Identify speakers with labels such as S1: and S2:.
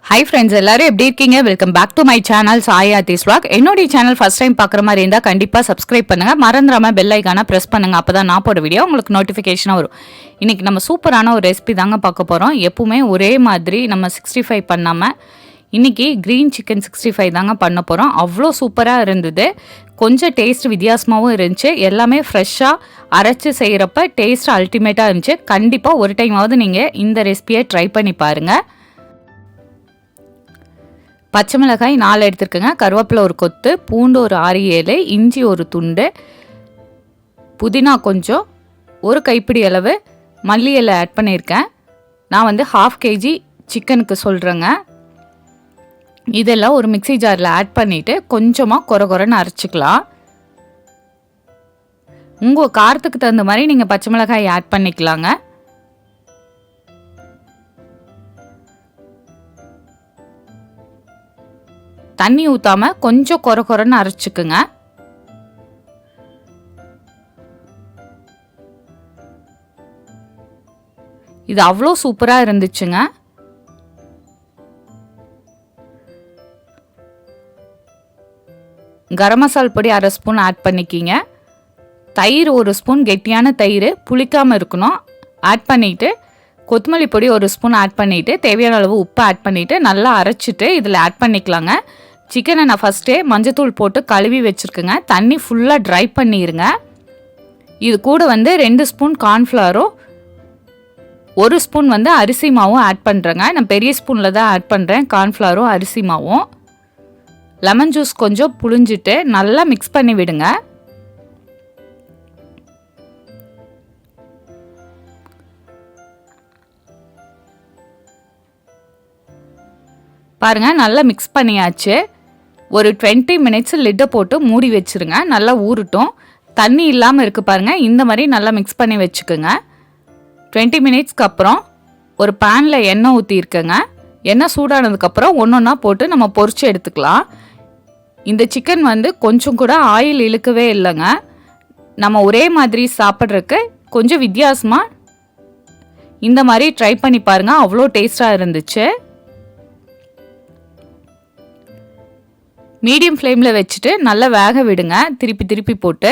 S1: Hi friends, எல்லாரும் எப்படி இருக்கீங்க? Welcome back to my channel சாயாதீஸ் vlog. என்னோட சேனல் ஃபர்ஸ்ட் டைம் பார்க்குற மாதிரி இருந்தால் கண்டிப்பாக சப்ஸ்கிரைப் பண்ணுங்கள். மறந்துடாம பெல் ஐக்கானை ப்ரெஸ் பண்ணுங்கள். அப்போ தான் நான் போட வீடியோ உங்களுக்கு நோட்டிஃபிகேஷனாக வரும். இன்றைக்கி நம்ம சூப்பரான ஒரு ரெசிபி தாங்க பார்க்க போகிறோம். எப்பவுமே ஒரே மாதிரி நம்ம 65 பண்ணாமல் இன்றைக்கி க்ரீன் சிக்கன் 65 தாங்க பண்ண போகிறோம். அவ்வளோ சூப்பராக இருந்தது. கொஞ்சம் டேஸ்ட் வித்தியாசமாகவும் இருந்துச்சு. எல்லாமே ஃப்ரெஷ்ஷாக அரைச்சி செய்கிறப்ப டேஸ்ட் அல்டிமேட்டாக இருந்துச்சு. கண்டிப்பாக ஒரு டைமாவது நீங்கள் இந்த ரெசிபியை ட்ரை பண்ணி பாருங்கள். பச்சை மிளகாய் 4 எடுத்துருக்கேங்க, கருவேப்பிலை ஒரு கொத்து, பூண்டு ஒரு 6-7, இஞ்சி ஒரு துண்டு, புதினா கொஞ்சம், ஒரு கைப்பிடி அளவு மல்லி இலை ஆட் பண்ணியிருக்கேன். நான் வந்து 1/2 kg சிக்கனுக்கு சொல்கிறேங்க. இதெல்லாம் ஒரு மிக்சி ஜாரில் ஆட் பண்ணிவிட்டு கொஞ்சமாக கொரன்னு அரைச்சிக்கலாம். உங்கள் காரத்துக்கு தகுந்த மாதிரி நீங்கள் பச்சை மிளகாய் ஆட் பண்ணிக்கலாங்க. தண்ணி ஊற்றாம கொஞ்சம் கொரன்னு அரைச்சிக்குங்க. இது அவ்வளோ சூப்பராக இருந்துச்சுங்க. கரம் மசால் பொடி 1/2 ஸ்பூன் ஆட் பண்ணிக்கிங்க. தயிர் 1 ஸ்பூன், கெட்டியான தயிர் புளிக்காமல் இருக்கணும், ஆட் பண்ணிவிட்டு கொத்தமல்லி பொடி 1 ஸ்பூன் ஆட் பண்ணிவிட்டு தேவையான அளவு உப்பு ஆட் பண்ணிவிட்டு நல்லா அரைச்சிட்டு இதில் ஆட் பண்ணிக்கலாங்க. சிக்கனை நான் ஃபஸ்ட்டே மஞ்சத்தூள் போட்டு கழுவி வச்சுருக்கேங்க. தண்ணி ஃபுல்லாக ட்ரை பண்ணிடுங்க. இது கூட வந்து 2 ஸ்பூன் கார்ன்ஃப்ளவரும் 1 ஸ்பூன் வந்து அரிசி மாவும் ஆட் பண்ணுறேங்க. நான் பெரிய ஸ்பூனில் தான் ஆட் பண்ணுறேன், கார்ன்ஃப்ளவரும் அரிசி மாவும். லெமன் ஜூஸ் கொஞ்சம் புழிஞ்சிட்டு நல்லா மிக்ஸ் பண்ணி விடுங்க. பாருங்கள், நல்லா மிக்ஸ் பண்ணியாச்சு. ஒரு 20 மினிட்ஸ் லிட்டை போட்டு மூடி வச்சுருங்க. நல்லா ஊறட்டும். தண்ணி இல்லாமல் இருக்குது பாருங்கள், இந்த மாதிரி நல்லா மிக்ஸ் பண்ணி வச்சுக்கோங்க. 20 மினிட்ஸ்க்கு அப்புறம் ஒரு பேனில் எண்ணெய் ஊற்றிருக்கேங்க. எண்ணெய் சூடானதுக்கப்புறம் ஒன்றா போட்டு நம்ம பொரிச்சு எடுத்துக்கலாம். இந்த சிக்கன் வந்து கொஞ்சம் கூட ஆயில் இழுக்கவே இல்லைங்க. நம்ம ஒரே மாதிரி சாப்பிட்றதுக்கு கொஞ்சம் வித்தியாசமாக இந்த மாதிரி ட்ரை பண்ணி பாருங்கள், அவ்வளோ டேஸ்ட்டாக இருந்துச்சு. மீடியம் ஃப்ளேமில் வச்சுட்டு நல்லா வேக விடுங்க, திருப்பி போட்டு.